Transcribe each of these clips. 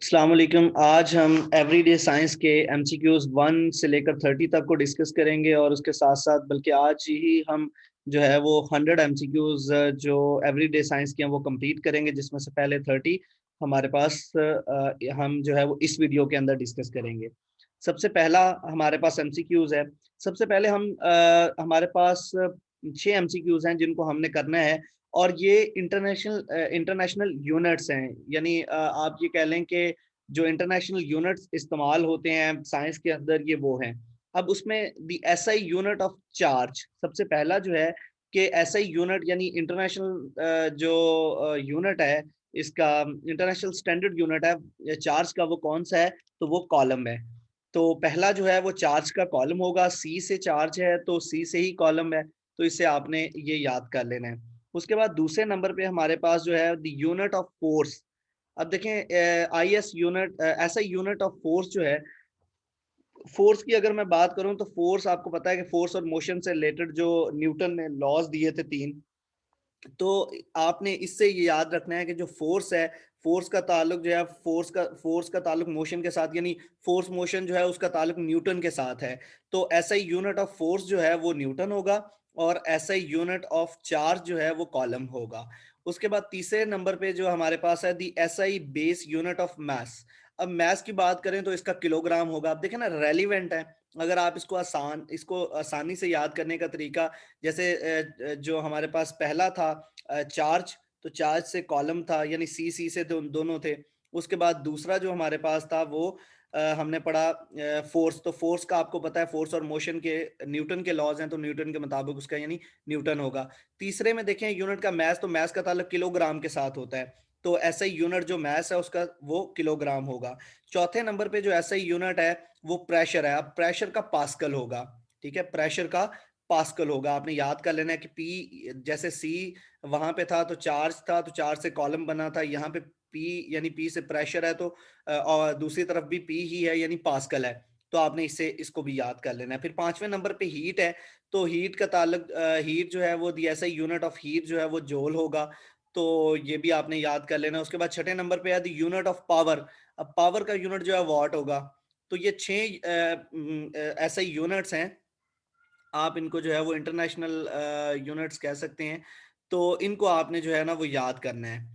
अस्सलाम वालेकुम। आज हम एवरीडे साइंस के एमसीक्यूज 1 से लेकर 30 तक को डिस्कस करेंगे और उसके साथ साथ बल्कि आज ही हम जो है वो 100 एमसीक्यूज जो एवरीडे साइंस के हैं वो कंप्लीट करेंगे, जिसमें से पहले 30 हमारे पास हम जो है वो इस वीडियो के अंदर डिस्कस करेंगे। सबसे पहला हमारे पास एमसीक्यूज है। सबसे पहले हम हमारे पास 6 एमसीक्यूज हैं जिनको हमने करना है, और ये इंटरनेशनल यूनिट्स हैं। यानी आप ये कह लें कि जो इंटरनेशनल यूनिट्स इस्तेमाल होते हैं साइंस के अंदर, ये वो हैं। अब उसमें the SI unit of charge सबसे पहला जो है कि एसआई यूनिट यानी इंटरनेशनल जो यूनिट है, इसका इंटरनेशनल स्टैंडर्ड यूनिट है चार्ज का, वो कौन सा है? तो वो कॉलम है। तो पहला जो है वो चार्ज का कॉलम होगा। सी से चार्ज है तो सी से ही कॉलम है, तो इससे आपने ये याद कर लेना है। उसके बाद दूसरे नंबर पे हमारे पास जो है द यूनिट ऑफ फोर्स। अब देखें आई एस यूनिट ऐसा यूनिट ऑफ फोर्स जो है, फोर्स की अगर मैं बात करूं तो फोर्स आपको पता है कि फोर्स और मोशन से रिलेटेड जो न्यूटन ने लॉज दिए थे 3, तो आपने इससे ये याद रखना है कि जो फोर्स है, फोर्स का ताल्लुक जो है फोर्स का ताल्लुक मोशन के साथ, यानी फोर्स मोशन जो है उसका ताल्लुक न्यूटन के साथ है। तो ऐसा ही यूनिट ऑफ फोर्स जो है वो न्यूटन होगा, और ऐसा ही यूनिट ऑफ चार्ज जो है वो कॉलम होगा। उसके बाद तीसरे नंबर पे जो हमारे पास है the SI base unit of mass. अब मास की बात करें तो इसका किलोग्राम होगा। अब देखें ना, रेलिवेंट है। अगर आप इसको आसानी से याद करने का तरीका, जैसे जो हमारे पास पहला था चार्ज, तो चार्ज से कॉलम था, यानी सी सी से दोनों थे। उसके बाद दूसरा जो हमारे पास था वो हमने पढ़ा फोर्स। तो फोर्स का आपको पता है, फोर्स और मोशन के न्यूटन के लॉज हैं, तो न्यूटन के मुताबिक उसका यानी न्यूटन होगा। तीसरे में देखें यूनिट का मैस, तो मैस का ताल्लुक किलोग्राम के साथ होता है, तो ऐसा ही यूनिट जो मैस है उसका वो किलोग्राम होगा। चौथे नंबर पे जो ऐसा ही यूनिट है वो प्रेशर है। अब प्रेशर का पास्कल होगा। ठीक है, प्रेशर का पास्कल होगा। आपने याद कर लेना है कि पी, जैसे सी वहां पे था तो चार्ज था, तो चार्ज से कॉलम बना था। यहाँ पे पी यानी पी से प्रेशर है, तो और दूसरी तरफ भी पी ही है यानी पास्कल है। तो आपने इसको भी याद कर लेना है। फिर पांचवें नंबर पे हीट है। तो हीट का ताल्लुक, हीट जो है वो ऐसा यूनिट ऑफ हीट जो है वो जूल होगा। तो ये भी आपने याद कर लेना। उसके बाद छठे नंबर पे है द यूनिट ऑफ पावर। अब पावर का यूनिट जो है वॉट होगा। तो ये 6 ऐसे यूनिट्स हैं, आप इनको जो है वो इंटरनेशनल यूनिट्स कह सकते हैं। तो इनको आपने जो है ना वो याद करना है।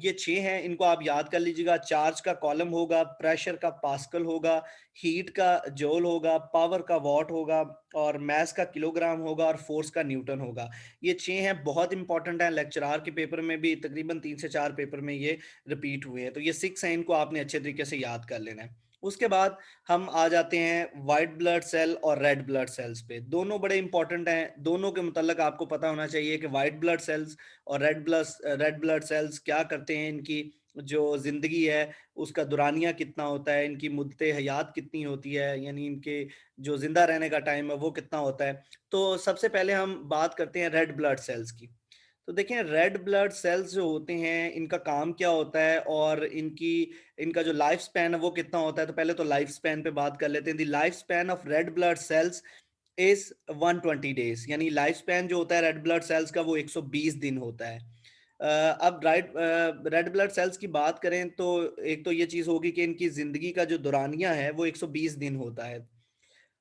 ये 6 हैं, इनको आप याद कर लीजिएगा। चार्ज का कॉलम होगा, प्रेशर का पास्कल होगा, हीट का जूल होगा, पावर का वॉट होगा, और मैस का किलोग्राम होगा, और फोर्स का न्यूटन होगा। ये 6 हैं, बहुत इंपॉर्टेंट है। लेक्चरार के पेपर में भी तकरीबन 3 से 4 पेपर में ये रिपीट हुए हैं। तो ये 6 हैं, इनको आपने अच्छे तरीके से याद कर लेना है। उसके बाद हम आ जाते हैं वाइट ब्लड सेल और रेड ब्लड सेल्स पे। दोनों बड़े इंपॉर्टेंट हैं। दोनों के मुतल्लक आपको पता होना चाहिए कि वाइट ब्लड सेल्स और रेड ब्लड सेल्स क्या करते हैं, इनकी जो जिंदगी है उसका दुरानिया कितना होता है, इनकी मुद्दत हयात कितनी होती है, यानी इनके जो जिंदा रहने का टाइम है वो कितना होता है। तो सबसे पहले हम बात करते हैं रेड ब्लड सेल्स की। तो देखें, रेड ब्लड सेल्स जो होते हैं इनका काम क्या होता है, और इनका जो लाइफ स्पैन है वो कितना होता है। तो पहले तो लाइफ स्पैन पे बात कर लेते हैं। The life span of red blood cells is 120 days, यानी लाइफ स्पैन जो होता है रेड ब्लड सेल्स का वो 120 दिन होता है। अब रेड ब्लड सेल्स की बात करें तो एक तो ये चीज होगी कि इनकी जिंदगी का जो दौरानिया है वो 120 दिन होता है।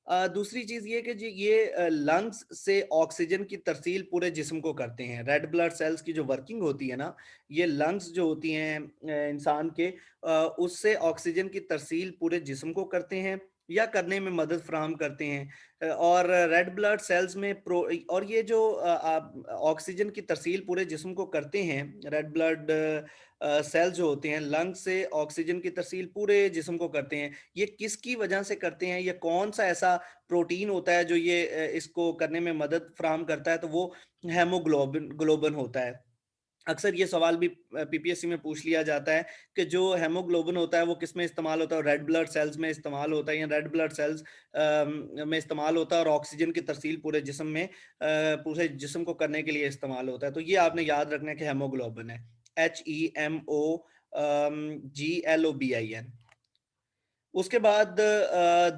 दूसरी चीज ये कि जी ये लंग्स से ऑक्सीजन की तरसील पूरे जिस्म को करते हैं। रेड ब्लड सेल्स की जो वर्किंग होती है ना, ये लंग्स जो होती हैं इंसान के, उससे ऑक्सीजन की तरसील पूरे जिस्म को करते हैं या करने में मदद फराहम करते हैं। और रेड ब्लड सेल्स में प्रो और ये जो ऑक्सीजन की तरसील पूरे जिस्म को करते हैं, रेड ब्लड सेल्स जो होते हैं लंग्स से ऑक्सीजन की तरसील पूरे जिस्म को करते हैं। ये किसकी वजह से करते हैं? ये कौन सा ऐसा प्रोटीन होता है जो ये इसको करने में मदद फराहम करता है? तो वो हेमोग्लोबिन ग्लोबन होता है। अक्सर ये सवाल भी पीपीएससी में पूछ लिया जाता है कि जो हेमोग्लोबिन होता है वो किस में इस्तेमाल होता है? रेड ब्लड सेल्स में इस्तेमाल होता है, या रेड ब्लड सेल्स में इस्तेमाल होता है, और ऑक्सीजन की तरसील पूरे जिस्म को करने के लिए इस्तेमाल होता है। तो ये आपने याद रखना है कि हेमोग्लोबिन है, HEMOGLOBIN। उसके बाद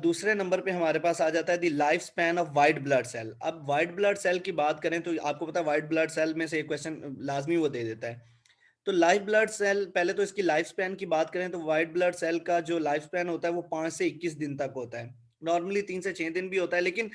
दूसरे नंबर पे हमारे पास आ जाता है the life span of white blood cell. अब वाइट ब्लड सेल की बात करें तो आपको पता है वाइट ब्लड सेल में से एक क्वेश्चन लाजमी वो दे देता है। तो लाइव ब्लड सेल, पहले तो इसकी लाइफ स्पैन की बात करें तो व्हाइट ब्लड सेल का जो लाइफ स्पैन होता है वो 5 से 21 दिन तक होता है। नॉर्मली 3 से 6 दिन भी होता है, लेकिन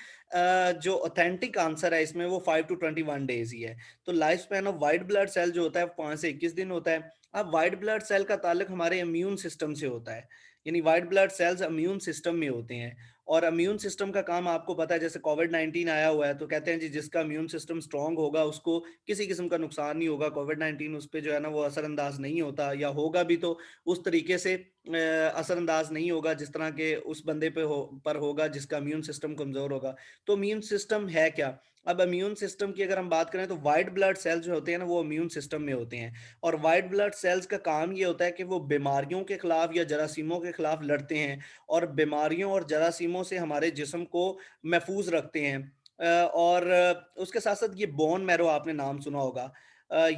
जो ऑथेंटिक आंसर है इसमें वो 5 टू 21 डेज ही है। तो life span of white blood cell जो होता है 5 से 21 दिन होता है। अब व्हाइट ब्लड सेल का ताल्लुक हमारे इम्यून सिस्टम से होता है, यानी white blood cells immune system में होते हैं। और इम्यून सिस्टम का काम आपको पता है, जैसे कोविड-19 आया हुआ है तो कहते हैं जी जिसका इम्यून सिस्टम स्ट्रांग होगा उसको किसी किस्म का नुकसान नहीं होगा, कोविड-19 उस पे जो है ना वो असरअंदाज नहीं होता, या होगा भी तो उस तरीके से असरअंदाज नहीं होगा जिस तरह के उस बंदे पर होगा जिसका इम्यून सिस्टम कमजोर होगा। तो इम्यून सिस्टम है क्या? अब इम्यून सिस्टम की अगर हम बात करें तो व्हाइट ब्लड सेल्स जो होते हैं ना वो इम्यून सिस्टम में होते हैं। और व्हाइट ब्लड सेल्स का काम ये होता है कि वो बीमारियों के खिलाफ या जरासीमों के खिलाफ लड़ते हैं, और बीमारियों और जरासीमों से हमारे जिस्म को महफूज रखते हैं। और उसके साथ साथ ये बोन मैरो आपने नाम सुना होगा।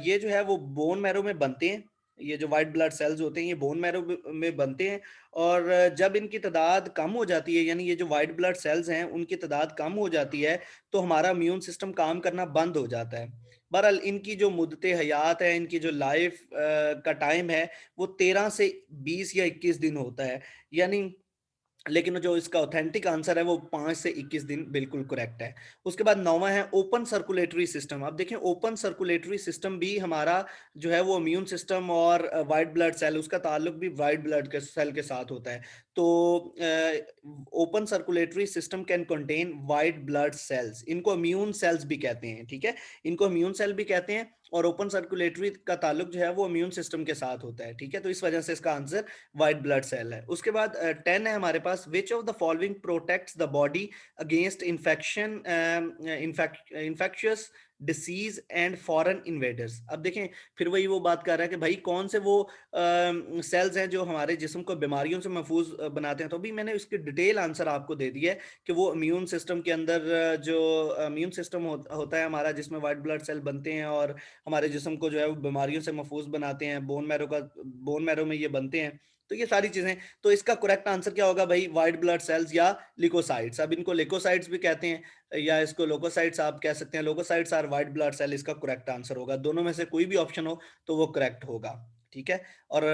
ये जो है वो बोन मैरो में बनते हैं। ये जो व्हाइट ब्लड सेल्स होते हैं ये बोन मैरो में बनते हैं। और जब इनकी तादाद कम हो जाती है, यानी ये जो व्हाइट ब्लड सेल्स हैं उनकी तादाद कम हो जाती है, तो हमारा इम्यून सिस्टम काम करना बंद हो जाता है। बहरहाल इनकी जो मुद्दत हयात है, इनकी जो लाइफ का टाइम है वो 13 से 20 या 21 दिन होता है, यानी लेकिन जो इसका ऑथेंटिक आंसर है वो 5 से 21 दिन बिल्कुल करेक्ट है। उसके बाद 9वां है ओपन सर्कुलेटरी सिस्टम। अब देखें ओपन सर्कुलेटरी सिस्टम भी हमारा जो है वो इम्यून सिस्टम और व्हाइट ब्लड सेल, उसका ताल्लुक भी व्हाइट ब्लड के सेल के साथ होता है। तो open circulatory system can contain white blood cells, इनको इम्यून सेल्स भी कहते हैं, ठीक है, इनको इम्यून सेल भी कहते हैं। और ओपन सर्कुलेटरी का ताल्लुक जो है वो इम्यून सिस्टम के साथ होता है, ठीक है, तो इस वजह से इसका आंसर व्हाइट ब्लड सेल है। उसके बाद 10 है हमारे पास, which of the following protects the body against infection, infectious disease and foreign invaders. अब देखें फिर वही वो बात कर रहा है कि भाई कौन से वो सेल्स हैं जो हमारे जिस्म को बीमारियों से महफूज बनाते हैं। तो अभी मैंने इसकी डिटेल आंसर आपको दे दिया है कि वो इम्यून सिस्टम के अंदर जो इम्यून सिस्टम होता है हमारा, जिसमें व्हाइट ब्लड सेल बनते हैं और हमारे जिस्म को जो है वो बीमारियों से महफूज बनाते हैं, बोन मैरो में ये बनते हैं। तो ये सारी चीजें, तो इसका करेक्ट आंसर क्या होगा भाई? व्हाइट ब्लड सेल्स या लिकोसाइट्स। अब इनको लिकोसाइट्स भी कहते हैं या इसको लोकोसाइट्स आप कह सकते हैं। लोकोसाइट्स आर व्हाइट ब्लड सेल, इसका करेक्ट आंसर होगा। दोनों में से कोई भी ऑप्शन हो तो वो करेक्ट होगा, ठीक है। और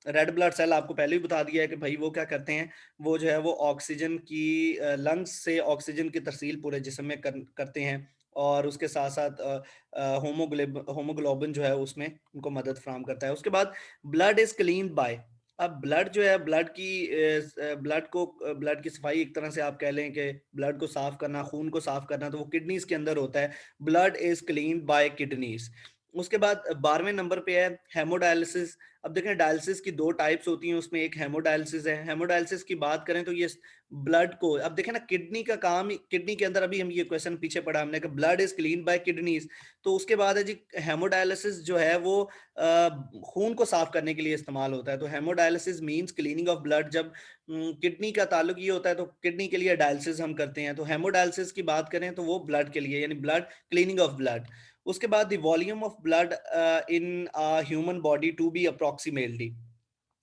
रेड ब्लड सेल आपको पहले भी बता दिया है कि भाई वो क्या करते हैं, वो जो है वो ऑक्सीजन की लंग्स से ऑक्सीजन की तरसील पूरे जिस्म में करते हैं, और उसके साथ साथ होमोग्लोबिन जो है उसमें उनको मदद फराहम करता है। उसके बाद ब्लड इज क्लीन बाय। अब ब्लड जो है, ब्लड की सफाई एक तरह से आप कह लें कि ब्लड को साफ करना, खून को साफ करना, तो वो किडनीज के अंदर होता है। Blood is clean bye kidneys. उसके बाद 12वें नंबर पे है हेमोडायलिसिस। अब देखें डायलिसिस की दो टाइप्स होती हैं, उसमें एक हेमोडायलिसिस है। हेमोडायलिसिस की बात करें तो ये ब्लड को, अब देखें ना किडनी का काम, किडनी के अंदर अभी हम ये क्वेश्चन पीछे पढ़ा हमने कि blood is clean bye kidneys. तो उसके बाद है जी हेमोडायलिसिस जो है वो खून को साफ करने के लिए इस्तेमाल होता है। तो hemodialysis means cleaning of blood. जब किडनी का ताल्लुक ये होता है तो किडनी के लिए डायलिसिस हम करते हैं। तो हेमोडायलिसिस की बात करें तो वो ब्लड के लिए, यानी ब्लड क्लीनिंग ऑफ ब्लड। उसके बाद the volume of blood in human body to be approximately.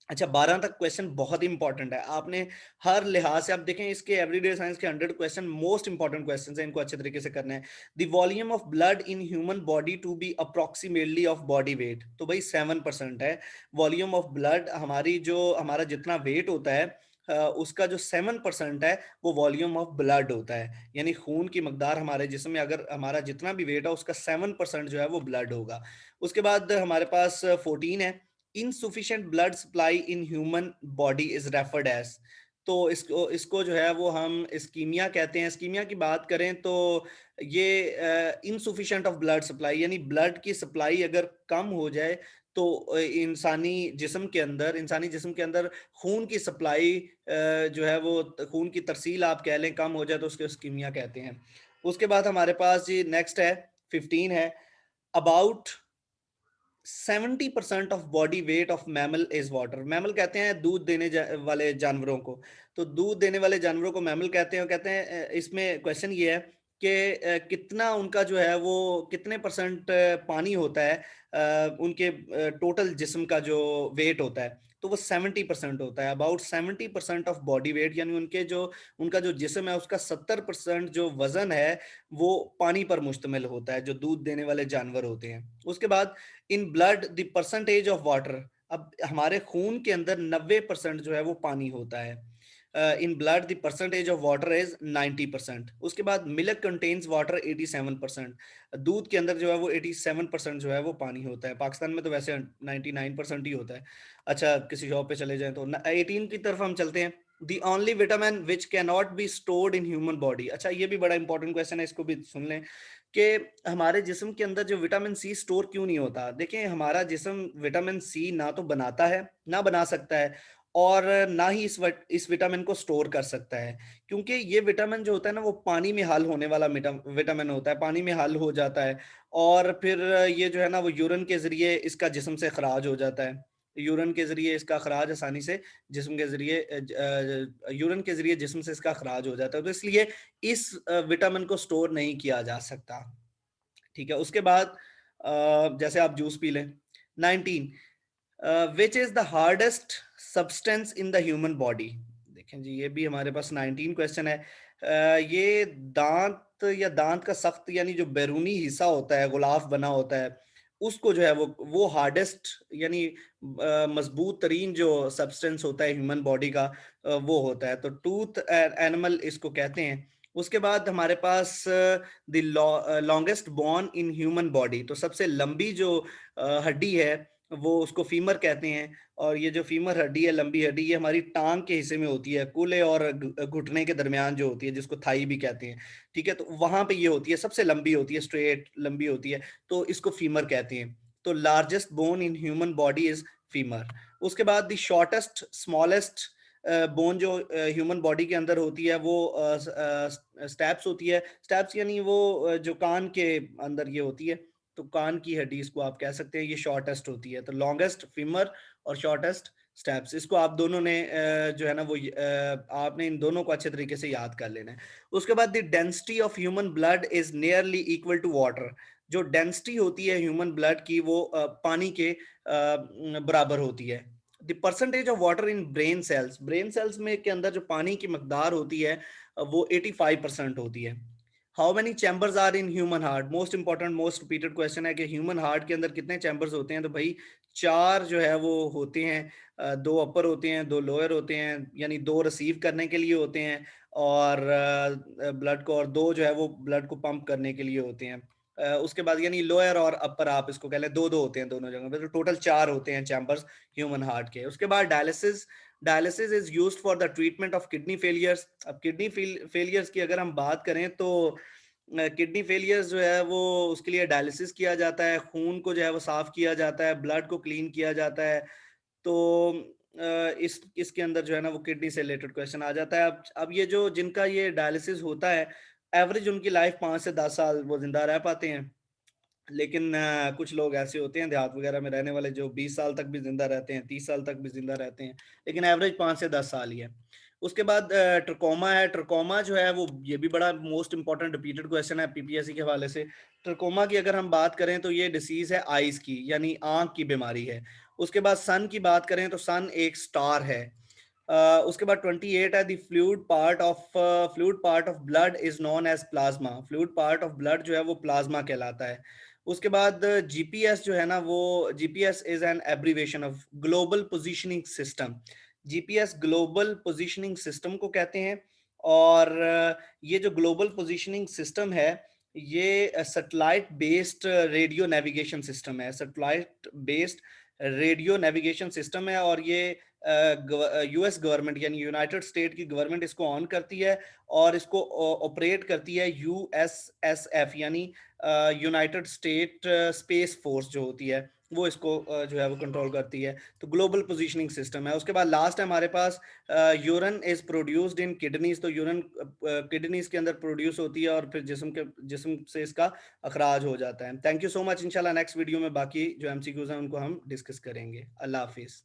अच्छा, 12 तक क्वेश्चन बहुत ही इंपॉर्टेंट है। आपने हर लिहाज से, आप देखें इसके एवरीडे साइंस के 100 क्वेश्चन मोस्ट इंपॉर्टेंट क्वेश्चन है, इनको अच्छे तरीके से करना है। The volume of blood in human body to be approximately of body weight. तो भाई 7% है वॉल्यूम ऑफ ब्लड। हमारी जो हमारा जितना वेट होता है उसका जो 7% है वो वॉल्यूम ऑफ ब्लड होता है, यानी खून की मकदार हमारे जिस्म में अगर हमारा जितना भी वेट है उसका 7% जो है वो ब्लड होगा। उसके बाद हमारे पास 14 है, insufficient blood supply in human body is referred as. तो इसको जो है वो हम इस्कीमिया कहते हैं। इस्कीमिया की बात करें तो ये इनसुफिशिएंट ऑफ ब्लड सप्लाई, यानी ब्लड की सप्लाई अगर कम हो जाए तो इंसानी जिस्म के अंदर खून की सप्लाई जो है वो खून की तरसील आप कह लें कम हो जाए तो उसको इस्कीमिया कहते हैं। उसके बाद हमारे पास जी नेक्स्ट है 15 है, about 70% of body weight of mammal is water. Mammal कहते हैं दूध देने वाले जानवरों को। तो दूध देने वाले जानवरों को मैमल कहते हैं। कहते हैं इसमें क्वेश्चन ये है कि कितना उनका जो है वो कितने परसेंट पानी होता है उनके टोटल जिस्म का जो वेट होता है, तो वो 70% होता है। अबाउट 70% ऑफ बॉडी वेट, यानी उनका जो जिस्म है उसका 70% जो वजन है वो पानी पर मुश्तमिल होता है, जो दूध देने वाले जानवर होते हैं। उसके बाद in blood the percentage of water, अब हमारे खून के अंदर 90% जो है वो पानी होता है। In blood the percentage of water is 90%। उसके बाद मिल्क कंटेन्स वाटर 87%, दूध के अंदर जो है वो 87% जो है वो पानी होता है। पाकिस्तान में तो वैसे 99% ही होता है। अच्छा, किसी शॉप पे चले जाएं तो 18 की तरफ हम चलते हैं। The only vitamin which can not be stored in human body. अच्छा, ये भी बड़ा इंपॉर्टेंट क्वेश्चन है, इसको भी सुन लें कि हमारे जिस्म के अंदर जो विटामिन सी स्टोर क्यों नहीं होता। देखें, हमारा जिस्म विटामिन सी ना तो बनाता है, ना बना सकता है, और ना ही इस विटामिन को स्टोर कर सकता है, क्योंकि ये विटामिन जो होता है ना वो पानी में हल होने वाला विटामिन होता है, पानी में हल हो जाता है, और फिर ये जो है ना वो यूरिन के जरिए इसका जिस्म से खराज हो जाता है। यूरिन के जरिए इसका खराज आसानी से जिस्म के जरिए यूरिन के जरिए जिस्म से इसका खराज हो जाता है, तो इसलिए इस विटामिन को स्टोर नहीं किया जा सकता। ठीक है, उसके बाद जैसे आप जूस पी लें। 19, which is the hardest substance in the human body. देखें जी, ये भी हमारे पास 19 क्वेश्चन है। ये दांत या दांत का सख्त यानी जो बैरूनी हिस्सा होता है, गुलाफ बना होता है, उसको जो है वो हार्डेस्ट यानी मजबूत तरीन जो सब्सटेंस होता है ह्यूमन बॉडी का, वो होता है। तो टूथ एनिमल इसको कहते हैं। उसके बाद हमारे पास the longest bone in human body, तो सबसे लंबी जो हड्डी है वो उसको फीमर कहते हैं। और ये जो फीमर हड्डी है, लंबी हड्डी, ये हमारी टांग के हिस्से में होती है, कूल्हे और घुटने के दरमियान जो होती है, जिसको थाई भी कहते हैं। ठीक है, तो वहां पे ये होती है, सबसे लंबी होती है, स्ट्रेट लंबी होती है, तो इसको फीमर कहते हैं। तो largest bone in human body is femur. उसके बाद द शॉर्टेस्ट स्मॉलेस्ट बोन जो ह्यूमन बॉडी के अंदर होती है वो स्टैप्स होती है। स्टैप्स यानी वो जो कान के अंदर ये होती है, तो कान की हड्डी इसको आप कह सकते हैं, ये शॉर्टेस्ट होती है। तो लॉन्गेस्ट फीमर और शॉर्टेस्ट स्टेप्स, इसको आप दोनों ने जो है ना वो आपने इन दोनों को अच्छे तरीके से याद कर लेना है। उसके बाद the density of human blood is nearly equal to water. जो डेंसिटी होती है ह्यूमन ब्लड की वो पानी के बराबर होती है। The percentage of water in brain cells में के अंदर जो पानी की मकदार होती है वो 85% होती है। How many chambers are in human heart, most important most repeated question है कि ह्यूमन हार्ट के अंदर कितने चैम्बर्स होते हैं। तो भाई 4 जो है वो होते हैं, 2 अपर होते हैं, 2 लोअर होते हैं, यानी 2 रिसीव करने के लिए होते हैं और ब्लड को, और 2 जो है वो ब्लड को पंप करने के लिए होते हैं। उसके बाद यानी लोअर और अपर आप इसको कह लें, 2 होते हैं दोनों जगह पे, तो टोटल 4 होते हैं चैम्बर्स ह्यूमन हार्ट के। उसके बाद dialysis, dialysis is used for the treatment of kidney failures. अब किडनी फेलियर्स की अगर हम बात करें तो किडनी फेलियर्स जो है वो उसके लिए डायलिसिस किया जाता है, खून को जो है वो साफ किया जाता है, ब्लड को क्लीन किया जाता है। तो इस इसके अंदर जो है ना वो किडनी से रिलेटेड क्वेश्चन आ जाता है। अब ये जो जिनका ये डायलिसिस होता है, एवरेज उनकी लाइफ 5 से 10 साल वो जिंदा रह पाते हैं। लेकिन कुछ लोग ऐसे होते हैं देहात वगैरह में रहने वाले जो 20 साल तक भी जिंदा रहते हैं, 30 साल तक भी जिंदा रहते हैं, लेकिन एवरेज 5 से 10 साल ही है। उसके बाद ट्रकोमा है। ट्रकोमा जो है वो ये भी बड़ा मोस्ट इंपॉर्टेंट रिपीटेड क्वेश्चन है पीपीएससी के हवाले से। ट्रकोमा की अगर हम बात करें तो ये डिसीज है आईज की, यानी आंख की बीमारी है। उसके बाद सन की बात करें तो सन एक स्टार है। उसके बाद 28 है, the fluid part of blood is known as plasma. Fluid part of blood जो है वो प्लाज्मा कहलाता है। उसके बाद जीपीएस जो है ना वो GPS is an abbreviation of global positioning system. GPS global positioning system को कहते हैं। और ये जो ग्लोबल पोजीशनिंग सिस्टम है ये satellite based radio navigation system है। Satellite based radio navigation system है, और ये यूएस गवर्नमेंट यानी यूनाइटेड स्टेट की गवर्नमेंट इसको ऑन करती है और इसको ऑपरेट करती है यूएसएसएफ, यानी यूनाइटेड स्टेट स्पेस फोर्स जो होती है वो इसको जो है वो कंट्रोल करती है। तो ग्लोबल पोजीशनिंग सिस्टम है। उसके बाद लास्ट है हमारे पास urine is produced in kidneys. तो यूरिन किडनीज के अंदर प्रोड्यूस होती है और फिर जिस्म से इसका अखराज हो जाता है। Thank you so much. इंशाल्लाह नेक्स्ट वीडियो में बाकी जो एमसीक्यूज हैं उनको हम डिस्कस करेंगे। अल्लाह हाफिज।